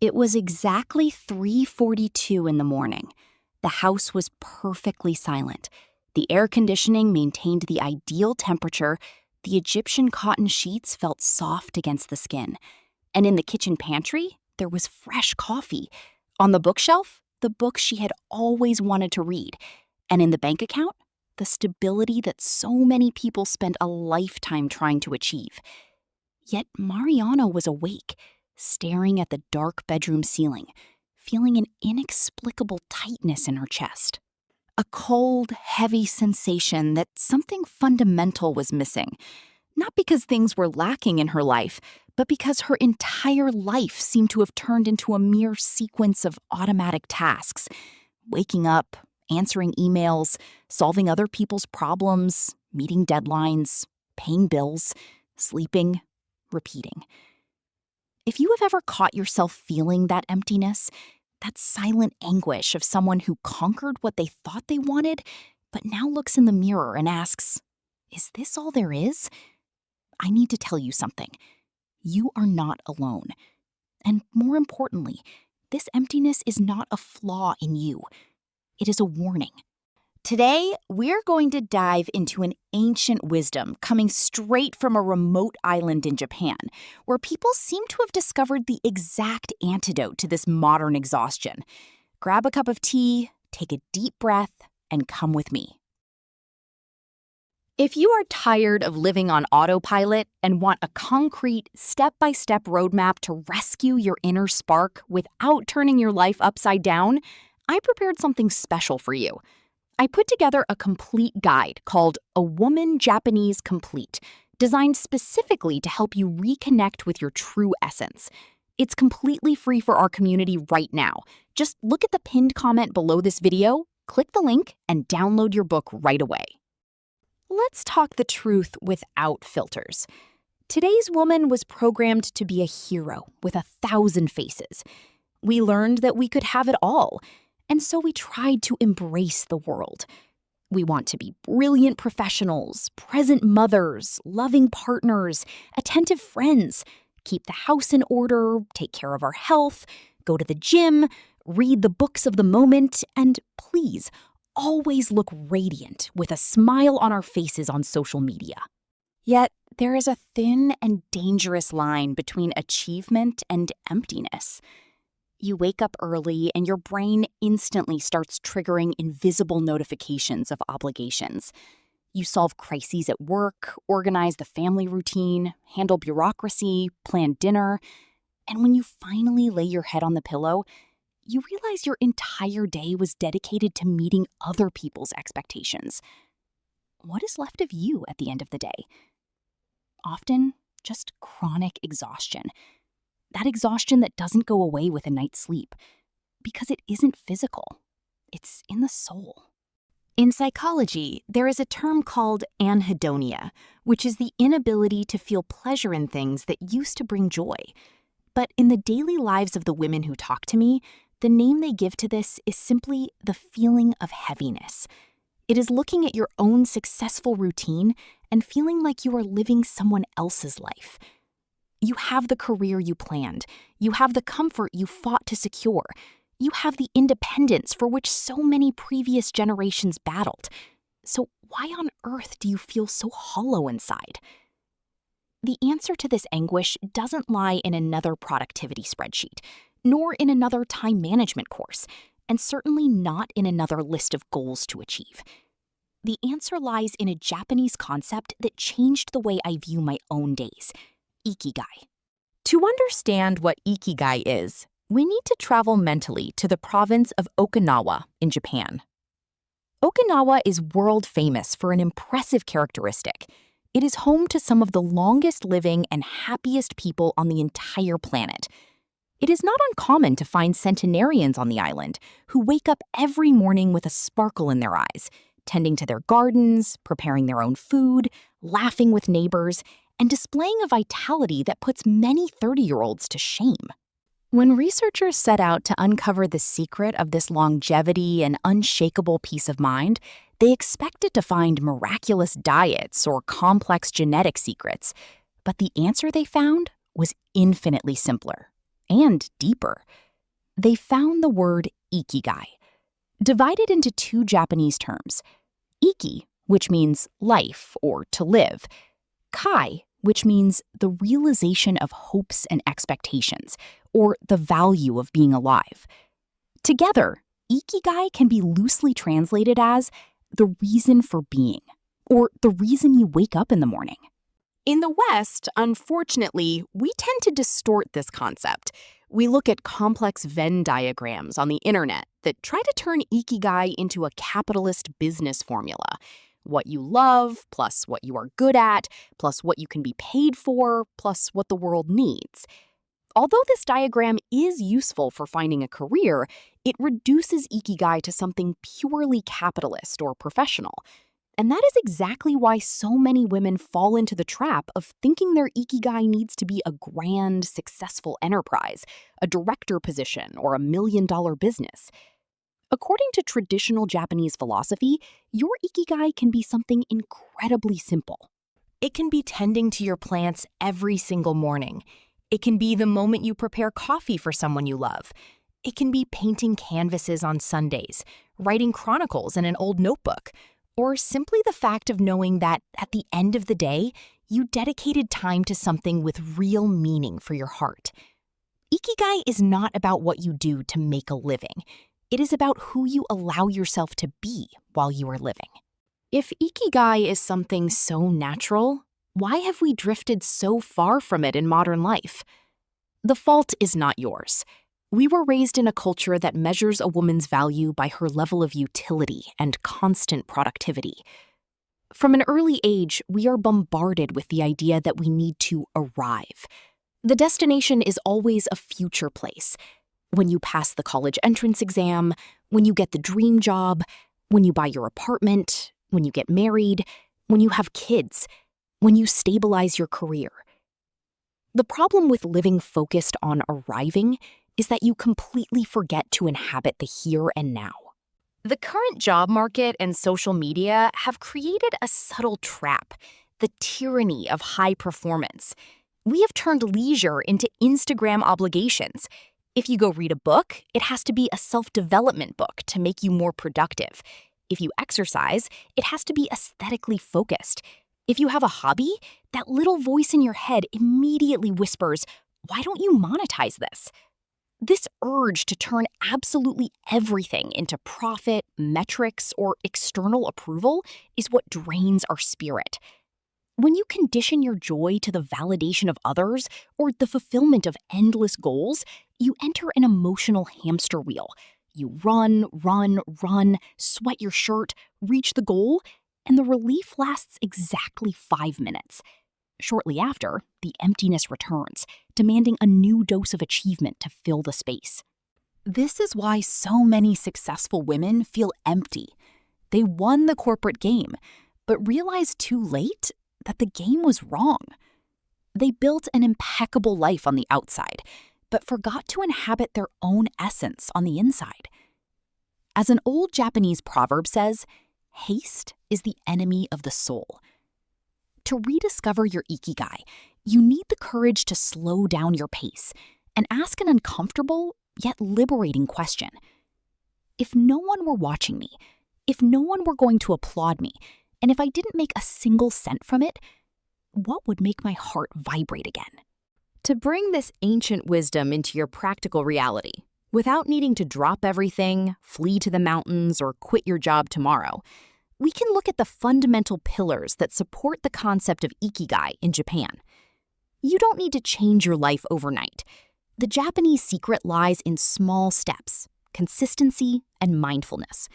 It was exactly 3:42 in the morning. The house was perfectly silent. The air conditioning maintained the ideal temperature. The Egyptian cotton sheets felt soft against the skin. And in the kitchen pantry, there was fresh coffee. On the bookshelf, the books she had always wanted to read. And in the bank account, the stability that so many people spend a lifetime trying to achieve. Yet Mariana was awake, staring at the dark bedroom ceiling, feeling an inexplicable tightness in her chest. A cold, heavy sensation that something fundamental was missing. Not because things were lacking in her life, but because her entire life seemed to have turned into a mere sequence of automatic tasks. Waking up, answering emails, solving other people's problems, meeting deadlines, paying bills, sleeping, repeating. If you have ever caught yourself feeling that emptiness, that silent anguish of someone who conquered what they thought they wanted, but now looks in the mirror and asks, "Is this all there is?" I need to tell you something. You are not alone. And more importantly, this emptiness is not a flaw in you. It is a warning. Today, we're going to dive into an ancient wisdom coming straight from a remote island in Japan, where people seem to have discovered the exact antidote to this modern exhaustion. Grab a cup of tea, take a deep breath, and come with me. If you are tired of living on autopilot and want a concrete, step-by-step roadmap to rescue your inner spark without turning your life upside down, I prepared something special for you. I put together a complete guide called A Woman Japanese Complete, designed specifically to help you reconnect with your true essence. It's completely free for our community right now. Just look at the pinned comment below this video, click the link, and download your book right away. Let's talk the truth without filters. Today's woman was programmed to be a hero with 1,000 faces. We learned that we could have it all. And so we tried to embrace the world. We want to be brilliant professionals, present mothers, loving partners, attentive friends, keep the house in order, take care of our health, go to the gym, read the books of the moment, and please, always look radiant with a smile on our faces on social media. Yet, there is a thin and dangerous line between achievement and emptiness. You wake up early and your brain instantly starts triggering invisible notifications of obligations. You solve crises at work, organize the family routine, handle bureaucracy, plan dinner, and when you finally lay your head on the pillow, you realize your entire day was dedicated to meeting other people's expectations. What is left of you at the end of the day? Often, just chronic exhaustion. That exhaustion that doesn't go away with a night's sleep, because it isn't physical. It's in the soul. In psychology, there is a term called anhedonia, which is the inability to feel pleasure in things that used to bring joy. But in the daily lives of the women who talk to me, the name they give to this is simply the feeling of heaviness. It is looking at your own successful routine and feeling like you are living someone else's life. You have the career you planned. You have the comfort you fought to secure. You have the independence for which so many previous generations battled. So why on earth do you feel so hollow inside? The answer to this anguish doesn't lie in another productivity spreadsheet, nor in another time management course, and certainly not in another list of goals to achieve. The answer lies in a Japanese concept that changed the way I view my own days: Ikigai. To understand what Ikigai is, we need to travel mentally to the province of Okinawa in Japan. Okinawa is world famous for an impressive characteristic. It is home to some of the longest living and happiest people on the entire planet. It is not uncommon to find centenarians on the island who wake up every morning with a sparkle in their eyes, tending to their gardens, preparing their own food, laughing with neighbors, and displaying a vitality that puts many 30-year-olds to shame. When researchers set out to uncover the secret of this longevity and unshakable peace of mind, they expected to find miraculous diets or complex genetic secrets. But the answer they found was infinitely simpler: and deeper. They found the word Ikigai, divided into two Japanese terms: Iki, which means life or to live; Kai, which means the realization of hopes and expectations, or the value of being alive. Together, Ikigai can be loosely translated as the reason for being, or the reason you wake up in the morning. In the West, unfortunately, we tend to distort this concept. We look at complex Venn diagrams on the internet that try to turn Ikigai into a capitalist business formula. What you love, plus what you are good at, plus what you can be paid for, plus what the world needs. Although this diagram is useful for finding a career, it reduces Ikigai to something purely capitalist or professional. And that is exactly why so many women fall into the trap of thinking their Ikigai needs to be a grand, successful enterprise, a director position, or $1 million business. According to traditional Japanese philosophy, your Ikigai can be something incredibly simple. It can be tending to your plants every single morning. It can be the moment you prepare coffee for someone you love. It can be painting canvases on Sundays, writing chronicles in an old notebook, or simply the fact of knowing that, at the end of the day, you dedicated time to something with real meaning for your heart. Ikigai is not about what you do to make a living. It is about who you allow yourself to be while you are living. If Ikigai is something so natural, why have we drifted so far from it in modern life? The fault is not yours. We were raised in a culture that measures a woman's value by her level of utility and constant productivity. From an early age, we are bombarded with the idea that we need to arrive. The destination is always a future place. When you pass the college entrance exam, when you get the dream job, when you buy your apartment, when you get married, when you have kids, when you stabilize your career. The problem with living focused on arriving is that you completely forget to inhabit the here and now. The current job market and social media have created a subtle trap, the tyranny of high performance. We have turned leisure into Instagram obligations. If you go read a book, it has to be a self-development book to make you more productive. If you exercise, it has to be aesthetically focused. If you have a hobby, that little voice in your head immediately whispers, "Why don't you monetize this?" This urge to turn absolutely everything into profit, metrics, or external approval is what drains our spirit. When you condition your joy to the validation of others or the fulfillment of endless goals, you enter an emotional hamster wheel. You run, sweat your shirt, reach the goal, and the relief lasts exactly 5 minutes. Shortly after, the emptiness returns, demanding a new dose of achievement to fill the space. This is why so many successful women feel empty. They won the corporate game, but realized too late that the game was wrong. They built an impeccable life on the outside, but forgot to inhabit their own essence on the inside. As an old Japanese proverb says, haste is the enemy of the soul. To rediscover your Ikigai, you need the courage to slow down your pace and ask an uncomfortable yet liberating question. If no one were watching me, if no one were going to applaud me, and if I didn't make a single cent from it, what would make my heart vibrate again? To bring this ancient wisdom into your practical reality, without needing to drop everything, flee to the mountains, or quit your job tomorrow, we can look at the fundamental pillars that support the concept of Ikigai in Japan. You don't need to change your life overnight. The Japanese secret lies in small steps, consistency, and mindfulness.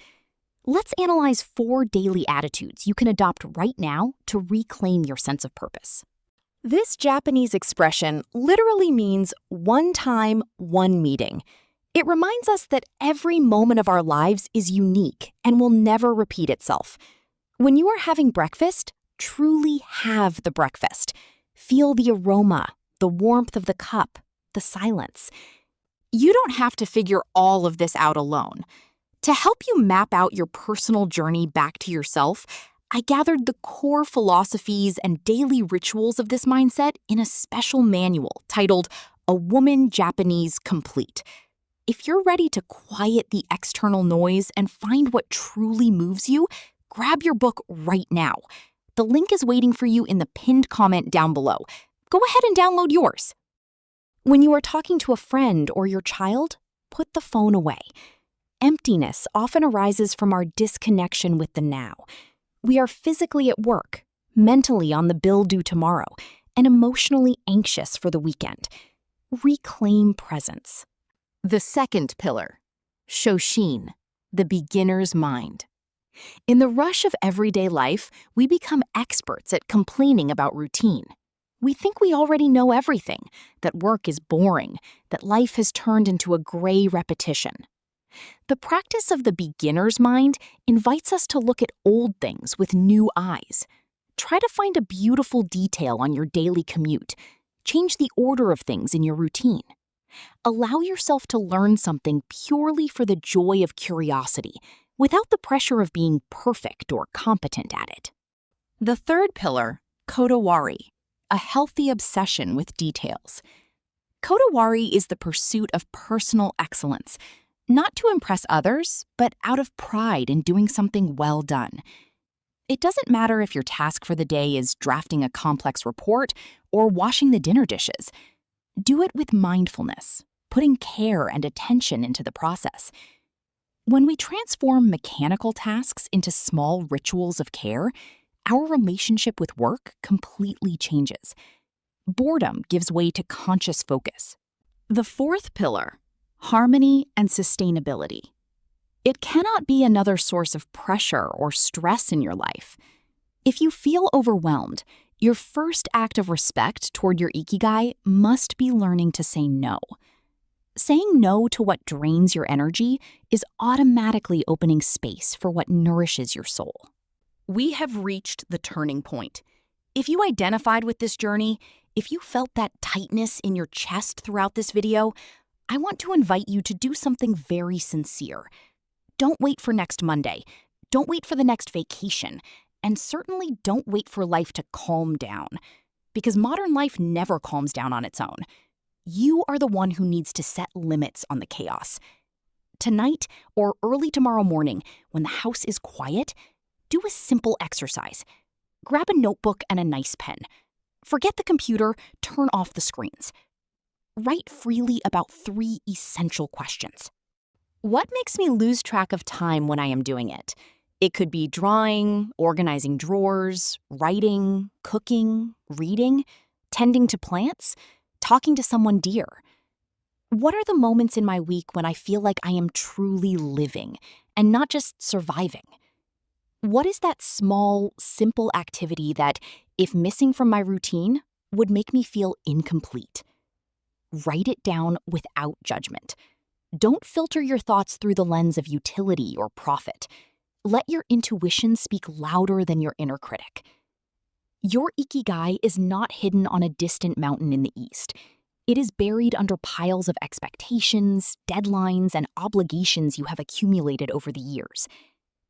Let's analyze 4 daily attitudes you can adopt right now to reclaim your sense of purpose. This Japanese expression literally means one time, one meeting. It reminds us that every moment of our lives is unique and will never repeat itself. When you are having breakfast, truly have the breakfast. Feel the aroma, the warmth of the cup, the silence. You don't have to figure all of this out alone. To help you map out your personal journey back to yourself, I gathered the core philosophies and daily rituals of this mindset in a special manual titled A Woman Japanese Complete. If you're ready to quiet the external noise and find what truly moves you, grab your book right now. The link is waiting for you in the pinned comment down below. Go ahead and download yours. When you are talking to a friend or your child, put the phone away. Emptiness often arises from our disconnection with the now. We are physically at work, mentally on the bill due tomorrow, and emotionally anxious for the weekend. Reclaim presence. The second pillar, Shoshin, the beginner's mind. In the rush of everyday life, we become experts at complaining about routine. We think we already know everything, that work is boring, that life has turned into a gray repetition. The practice of the beginner's mind invites us to look at old things with new eyes. Try to find a beautiful detail on your daily commute. Change the order of things in your routine. Allow yourself to learn something purely for the joy of curiosity, without the pressure of being perfect or competent at it. The third pillar, Kodawari, a healthy obsession with details. Kodawari is the pursuit of personal excellence, not to impress others, but out of pride in doing something well done. It doesn't matter if your task for the day is drafting a complex report or washing the dinner dishes. Do it with mindfulness, putting care and attention into the process. When we transform mechanical tasks into small rituals of care, our relationship with work completely changes. Boredom gives way to conscious focus. The fourth pillar, harmony and sustainability. It cannot be another source of pressure or stress in your life. If you feel overwhelmed, your first act of respect toward your Ikigai must be learning to say no. Saying no to what drains your energy is automatically opening space for what nourishes your soul. We have reached the turning point. If you identified with this journey, if you felt that tightness in your chest throughout this video, I want to invite you to do something very sincere. Don't wait for next Monday. Don't wait for the next vacation. And certainly don't wait for life to calm down. Because modern life never calms down on its own. You are the one who needs to set limits on the chaos. Tonight or early tomorrow morning, when the house is quiet, do a simple exercise. Grab a notebook and a nice pen. Forget the computer, turn off the screens. Write freely about 3 essential questions. What makes me lose track of time when I am doing it? It could be drawing, organizing drawers, writing, cooking, reading, tending to plants, talking to someone dear. What are the moments in my week when I feel like I am truly living and not just surviving? What is that small, simple activity that, if missing from my routine, would make me feel incomplete? Write it down without judgment. Don't filter your thoughts through the lens of utility or profit. Let your intuition speak louder than your inner critic. Your Ikigai is not hidden on a distant mountain in the east. It is buried under piles of expectations, deadlines, and obligations you have accumulated over the years.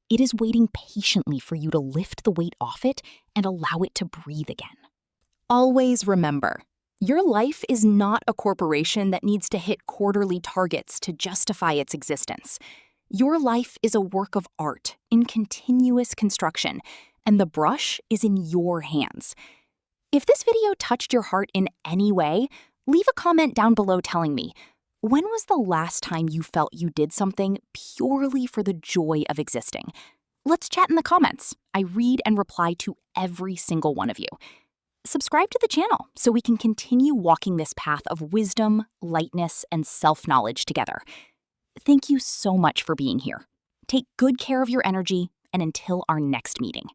It is waiting patiently for you to lift the weight off it and allow it to breathe again. Always remember, your life is not a corporation that needs to hit quarterly targets to justify its existence. Your life is a work of art in continuous construction, and the brush is in your hands. If this video touched your heart in any way, leave a comment down below telling me, when was the last time you felt you did something purely for the joy of existing? Let's chat in the comments. I read and reply to every single one of you. Subscribe to the channel so we can continue walking this path of wisdom, lightness, and self-knowledge together. Thank you so much for being here. Take good care of your energy, and until our next meeting.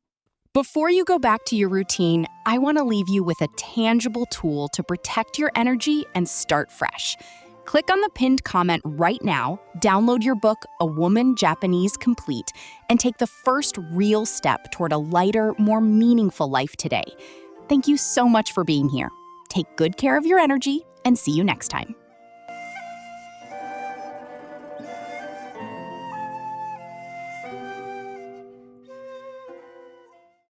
Before you go back to your routine, I want to leave you with a tangible tool to protect your energy and start fresh. Click on the pinned comment right now, download your book, A Woman Japanese Complete, and take the first real step toward a lighter, more meaningful life today. Thank you so much for being here. Take good care of your energy, and see you next time.